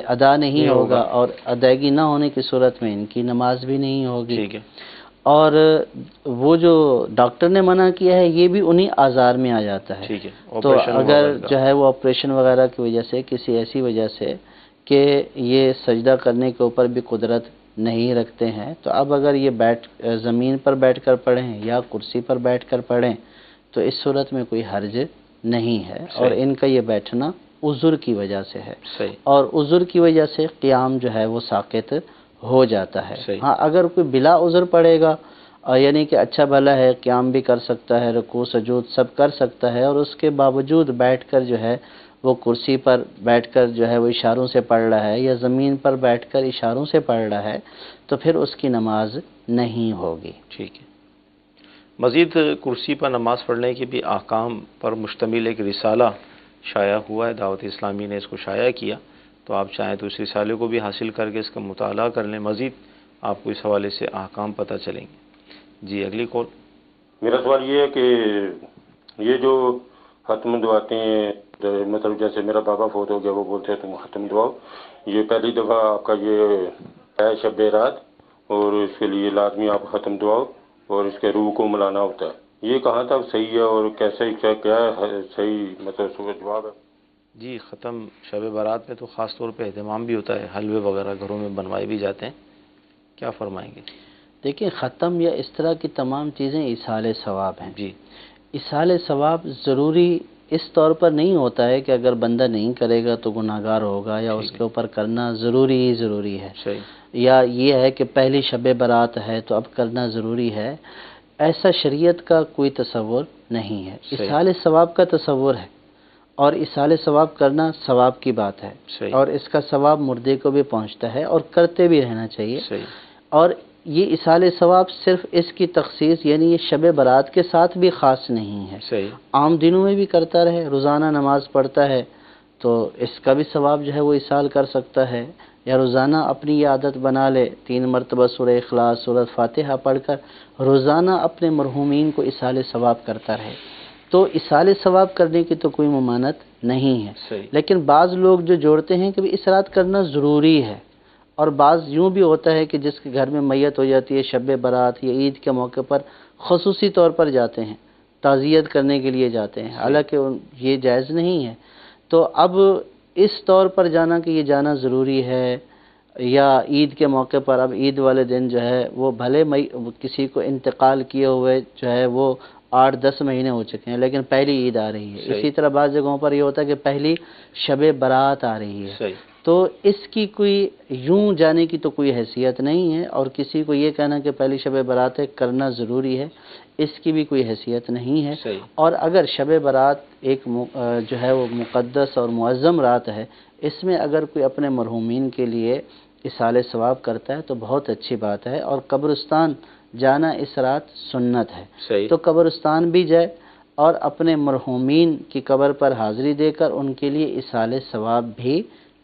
ادا نہیں ہوگا اور ادائیگی نہ ہونے کی صورت میں ان کی نماز بھی نہیں ہوگی. ٹھیک ہے. اور وہ جو ڈاکٹر نے منع کیا ہے یہ بھی انہی آزار میں آ جاتا ہے. ٹھیک ہے. تو اگر جو ہے وہ آپریشن وغیرہ کی وجہ سے کسی ایسی وجہ سے کہ یہ سجدہ کرنے کے اوپر بھی قدرت نہیں رکھتے ہیں تو اب اگر یہ زمین پر بیٹھ کر پڑھیں یا کرسی پر بیٹھ کر پڑھیں تو اس صورت میں کوئی حرج نہیں ہے. اور ان کا یہ بیٹھنا عذر کی وجہ سے ہے. اور عذر کی وجہ سے قیام جو ہے وہ ساقط ہو جاتا ہے. ہاں اگر کوئی بلا عذر پڑے گا یعنی کہ اچھا بھلا ہے قیام بھی کر سکتا ہے رکوع سجود سب کر سکتا ہے اور اس کے باوجود بیٹھ کر جو ہے وہ کرسی پر بیٹھ کر جو ہے وہ اشاروں سے پڑھ رہا ہے یا زمین پر بیٹھ کر اشاروں سے پڑھ رہا ہے تو پھر اس کی نماز نہیں ہوگی. ٹھیک ہے. مزید کرسی پر نماز پڑھنے کے بھی احکام پر مشتمل ایک رسالہ شائع ہوا ہے. دعوت اسلامی نے اس کو شائع کیا تو آپ چاہیں تو اس رسالے کو بھی حاصل کر کے اس کا مطالعہ کر لیں. مزید آپ کو اس حوالے سے احکام پتہ چلیں گے. جی اگلی کال. میرا سوال یہ ہے کہ یہ جو ختم دعاتے ہیں مطلب جیسے میرا بابا فوت ہو گیا وہ بولتے ہیں تم ختم دعاؤ، یہ پہلی دفعہ آپ کا یہ ہے شب رات اور اس کے لیے لازمی آپ ختم دعاؤ اور اس کے روح کو ملانا ہوتا ہے، یہ کہاں تک صحیح ہے اور کیسے کیا ہے صحیح مطلب جواب ہے؟ جی ختم شب برات میں تو خاص طور پہ اہتمام بھی ہوتا ہے، حلوے وغیرہ گھروں میں بنوائے بھی جاتے ہیں. کیا فرمائیں گے؟ دیکھیں ختم یا اس طرح کی تمام چیزیں ایصال ثواب ہیں. جی ایصال ثواب ضروری اس طور پر نہیں ہوتا ہے کہ اگر بندہ نہیں کرے گا تو گناہگار ہوگا یا اس کے اوپر کرنا ضروری ہی ضروری ہے. یا یہ ہے کہ پہلی شب برات ہے تو اب کرنا ضروری ہے، ایسا شریعت کا کوئی تصور نہیں ہے. ایصال ثواب کا تصور ہے اور ایصال ثواب کرنا ثواب کی بات ہے اور اس کا ثواب مردے کو بھی پہنچتا ہے اور کرتے بھی رہنا چاہیے. اور یہ ایصال ثواب صرف اس کی تخصیص یعنی یہ شب برات کے ساتھ بھی خاص نہیں ہے، عام دنوں میں بھی کرتا رہے، روزانہ نماز پڑھتا ہے تو اس کا بھی ثواب جو ہے وہ ایصال کر سکتا ہے، یا روزانہ اپنی یہ عادت بنا لے 3 مرتبہ سورہ اخلاص سورۃ فاتحہ پڑھ کر روزانہ اپنے مرحومین کو ایصال ثواب کرتا رہے تو ایصال ثواب کرنے کی تو کوئی ممانعت نہیں ہے. لیکن بعض لوگ جو جوڑتے ہیں کہ اس رات کرنا ضروری ہے، اور بعض یوں بھی ہوتا ہے کہ جس کے گھر میں میت ہو جاتی ہے شب برات یا عید کے موقع پر خصوصی طور پر جاتے ہیں، تعزیت کرنے کے لیے جاتے ہیں، حالانکہ یہ جائز نہیں ہے. تو اب اس طور پر جانا کہ یہ جانا ضروری ہے یا عید کے موقع پر اب عید والے دن جو ہے وہ بھلے کسی کو انتقال کیے ہوئے جو ہے وہ 8-10 مہینے ہو چکے ہیں لیکن پہلی عید آ رہی ہے. اسی طرح بعض جگہوں پر یہ ہوتا ہے کہ پہلی شب برات آ رہی ہے تو اس کی کوئی یوں جانے کی تو کوئی حیثیت نہیں ہے، اور کسی کو یہ کہنا کہ پہلی شب برات ہے کرنا ضروری ہے اس کی بھی کوئی حیثیت نہیں ہے. اور اگر شب برات ایک جو ہے وہ مقدس اور معظم رات ہے، اس میں اگر کوئی اپنے مرحومین کے لیے ایصال ثواب کرتا ہے تو بہت اچھی بات ہے. اور قبرستان جانا اس رات سنت ہے تو قبرستان بھی جائے اور اپنے مرحومین کی قبر پر حاضری دے کر ان کے لیے ایصال ثواب بھی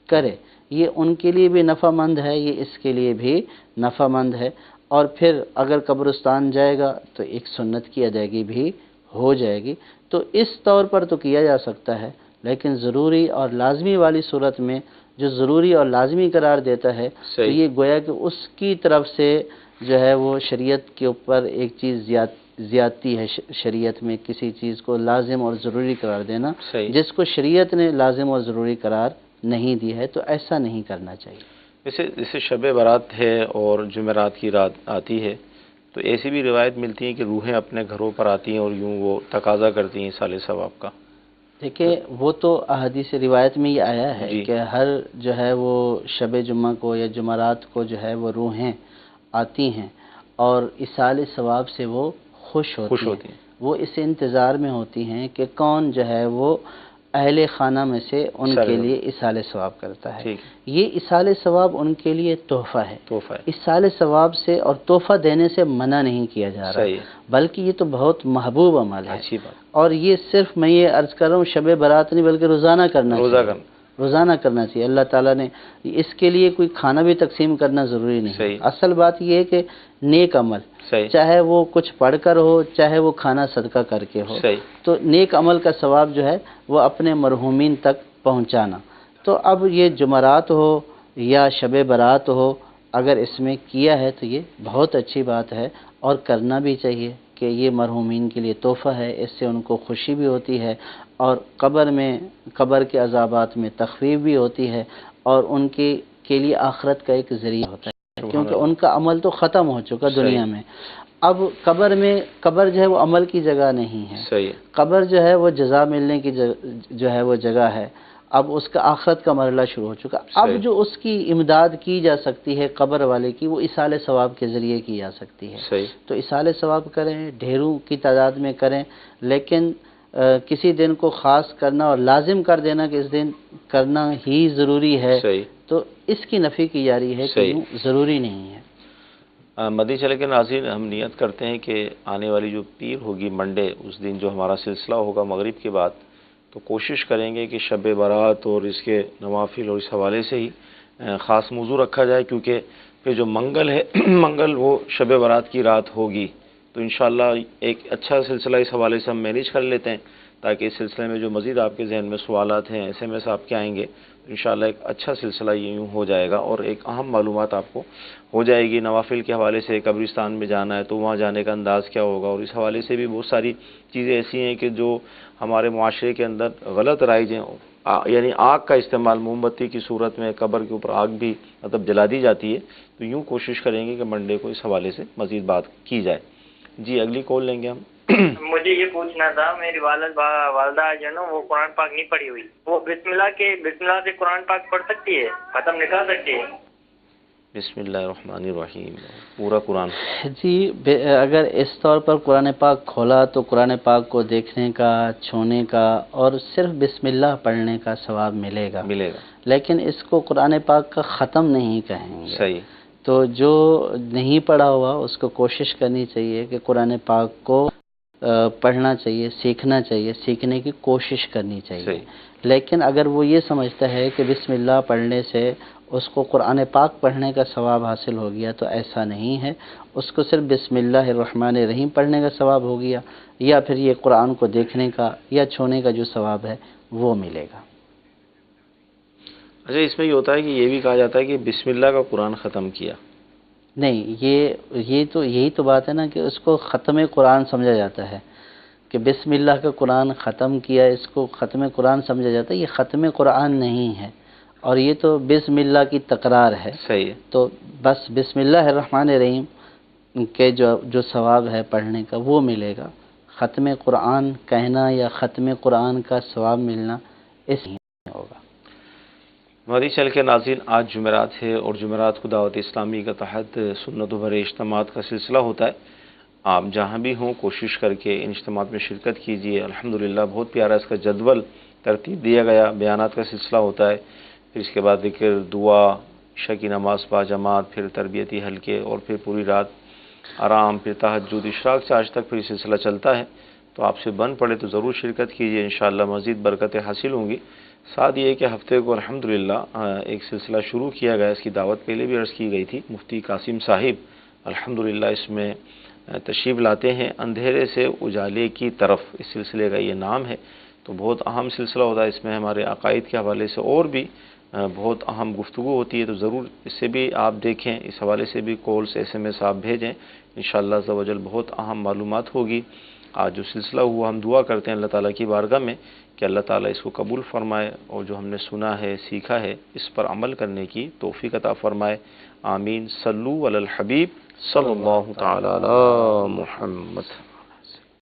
کرے. یہ ان کے لیے بھی نفع مند ہے، یہ اس کے لیے بھی نفع مند ہے. اور پھر اگر قبرستان جائے گا تو ایک سنت کی ادائیگی بھی ہو جائے گی. تو اس طور پر تو کیا جا سکتا ہے، لیکن ضروری اور لازمی والی صورت میں جو ضروری اور لازمی قرار دیتا ہے تو یہ گویا کہ اس کی طرف سے جو ہے وہ شریعت کے اوپر ایک چیز زیادتی ہے. شریعت میں کسی چیز کو لازم اور ضروری قرار دینا جس کو شریعت نے لازم اور ضروری قرار نہیں دی ہے، تو ایسا نہیں کرنا چاہیے. جیسے شب برات ہے اور جمعرات کی رات آتی ہے تو ایسی بھی روایت ملتی ہے کہ روحیں اپنے گھروں پر آتی ہیں اور یوں وہ تقاضا کرتی ہیں ایصال ثواب کا. دیکھیں وہ تو احادیث روایت میں یہ آیا ہے کہ ہر جو ہے وہ شب جمعہ کو یا جمعرات کو جو ہے وہ روحیں آتی ہیں اور ایصال ثواب سے وہ خوش ہوتی ہیں. وہ اس انتظار میں ہوتی ہیں کہ کون جو ہے وہ اہل خانہ میں سے ان کے لیے ایصال ثواب کرتا ہے. یہ ایصال ثواب ان کے لیے تحفہ ہے. ایصال ثواب سے اور تحفہ دینے سے منع نہیں کیا جا رہا بلکہ یہ تو بہت محبوب عمل ہے. اور یہ صرف میں یہ عرض کر رہا ہوں شب برات نہیں بلکہ روزانہ کرنا چاہیے. اللہ تعالیٰ نے اس کے لیے کوئی کھانا بھی تقسیم کرنا ضروری نہیں. اصل بات یہ ہے کہ نیک عمل چاہے وہ کچھ پڑھ کر ہو چاہے وہ کھانا صدقہ کر کے ہو تو نیک عمل کا ثواب جو ہے وہ اپنے مرحومین تک پہنچانا. تو اب یہ جمعرات ہو یا شب برات ہو، اگر اس میں کیا ہے تو یہ بہت اچھی بات ہے اور کرنا بھی چاہیے کہ یہ مرحومین کے لیے تحفہ ہے، اس سے ان کو خوشی بھی ہوتی ہے اور قبر کے عذابات میں تخفیف بھی ہوتی ہے اور ان کے لیے آخرت کا ایک ذریعہ ہوتا ہے، کیونکہ ان کا عمل تو ختم ہو چکا دنیا میں۔ اب قبر جو ہے وہ عمل کی جگہ نہیں ہے، قبر جو ہے وہ جزا ملنے کی جو ہے وہ جگہ ہے۔ اب اس کا آخرت کا مرحلہ شروع ہو چکا، اب جو اس کی امداد کی جا سکتی ہے قبر والے کی، وہ اصال ثواب کے ذریعے کی جا سکتی ہے۔ تو اصال ثواب کریں، ڈھیروں کی تعداد میں کریں، لیکن کسی دن کو خاص کرنا اور لازم کر دینا کہ اس دن کرنا ہی ضروری ہے، تو اس کی نفی کی جا رہی ہے کہ ضروری نہیں ہے۔ مدنی چینل کے ناظرین، ہم نیت کرتے ہیں کہ آنے والی جو پیر ہوگی منڈے، اس دن جو ہمارا سلسلہ ہوگا مغرب کے بعد، تو کوشش کریں گے کہ شب برات اور اس کے نوافل اور اس حوالے سے ہی خاص موضوع رکھا جائے، کیونکہ پھر جو منگل ہے منگل وہ شب برات کی رات ہوگی، تو انشاءاللہ ایک اچھا سلسلہ اس حوالے سے ہم مینیج کر لیتے ہیں، تاکہ اس سلسلے میں جو مزید آپ کے ذہن میں سوالات ہیں، SMS آپ کے آئیں گے، انشاءاللہ ایک اچھا سلسلہ یوں ہو جائے گا اور ایک اہم معلومات آپ کو ہو جائے گی۔ نوافل کے حوالے سے قبرستان میں جانا ہے تو وہاں جانے کا انداز کیا ہوگا، اور اس حوالے سے بھی بہت ساری چیزیں ایسی ہیں کہ جو ہمارے معاشرے کے اندر غلط رائج ہیں، یعنی آگ کا استعمال موم بتی کی صورت میں قبر کے اوپر آگ بھی مطلب جلا دی جاتی ہے، تو یوں کوشش کریں گے کہ منڈے کو اس حوالے سے مزید بات کی جائے۔ جی اگلی کال لیں گے ہم۔ مجھے یہ پوچھنا تھا، میری والدہ جو ہے نا وہ قرآن پاک نہیں پڑھی ہوئی، وہ بسم اللہ سے قرآن پاک پڑھ سکتی ہے، ختم نکال سکتی ہے؟ بسم اللہ الرحمن الرحیم، پورا قرآن؟ جی اگر اس طور پر قرآن پاک کھولا تو قرآن پاک کو دیکھنے کا، چھونے کا اور صرف بسم اللہ پڑھنے کا ثواب ملے گا، لیکن اس کو قرآن پاک کا ختم نہیں کہیں گے۔ صحیح۔ تو جو نہیں پڑھا ہوا اس کو کوشش کرنی چاہیے کہ قرآن پاک کو پڑھنا چاہیے، سیکھنا چاہیے، سیکھنے کی کوشش کرنی چاہیے۔ لیکن اگر وہ یہ سمجھتا ہے کہ بسم اللہ پڑھنے سے اس کو قرآن پاک پڑھنے کا ثواب حاصل ہو گیا، تو ایسا نہیں ہے، اس کو صرف بسم اللہ الرحمن الرحیم پڑھنے کا ثواب ہو گیا، یا پھر یہ قرآن کو دیکھنے کا یا چھونے کا جو ثواب ہے وہ ملے گا۔ اچھا، اس میں یہ ہوتا ہے کہ یہ بھی کہا جاتا ہے کہ بسم اللہ کا قرآن ختم کیا؟ نہیں، یہی تو بات ہے نا کہ اس کو ختم قرآن سمجھا جاتا ہے، کہ بسم اللہ کا قرآن ختم کیا، اس کو ختم قرآن سمجھا جاتا ہے۔ یہ ختم قرآن نہیں ہے، اور یہ تو بسم اللہ کی تکرار ہے۔ صحیح ہے۔ تو بس بسم اللہ الرحمن الرحیم کے جو ثواب ہے پڑھنے کا وہ ملے گا، ختم قرآن کہنا یا ختم قرآن کا ثواب ملنا اس میں ہوگا۔ مدنی چینل کے ناظرین، آج جمعرات ہے اور جمعرات کو دعوت اسلامی کے تحت سنت و بھرے اجتماعات کا سلسلہ ہوتا ہے۔ آپ جہاں بھی ہوں کوشش کر کے ان اجتماعات میں شرکت کیجیے۔ الحمدللہ بہت پیارا اس کا جدول ترتیب دیا گیا، بیانات کا سلسلہ ہوتا ہے، پھر اس کے بعد ذکر، دعا، عشاء کی نماز با جماعت، پھر تربیتی حلقے، اور پھر پوری رات آرام، پھر تہجد، اشراق سے آج تک پھر یہ سلسلہ چلتا ہے۔ تو آپ سے بن پڑے تو ضرور شرکت کیجیے، انشاءاللہ مزید برکتیں حاصل ہوں گی۔ ساتھ یہ کہ ہفتے کو الحمدللہ ایک سلسلہ شروع کیا گیا، اس کی دعوت پہلے بھی عرض کی گئی تھی، مفتی قاسم صاحب الحمدللہ اس میں تشریف لاتے ہیں، اندھیرے سے اجالے کی طرف، اس سلسلے کا یہ نام ہے۔ تو بہت اہم سلسلہ ہوتا ہے، اس میں ہمارے عقائد کے حوالے سے اور بھی بہت اہم گفتگو ہوتی ہے، تو ضرور اس سے بھی آپ دیکھیں، اس حوالے سے بھی کالز SMS آپ بھیجیں، انشاءاللہ عز و جل بہت اہم معلومات ہوگی۔ آج جو سلسلہ ہوا، ہم دعا کرتے ہیں اللہ تعالیٰ کی بارگاہ میں کہ اللہ تعالیٰ اس کو قبول فرمائے، اور جو ہم نے سنا ہے، سیکھا ہے، اس پر عمل کرنے کی توفیق عطا فرمائے۔ آمین۔ صلو علی الحبیب صلی اللہ تعالی علی محمد۔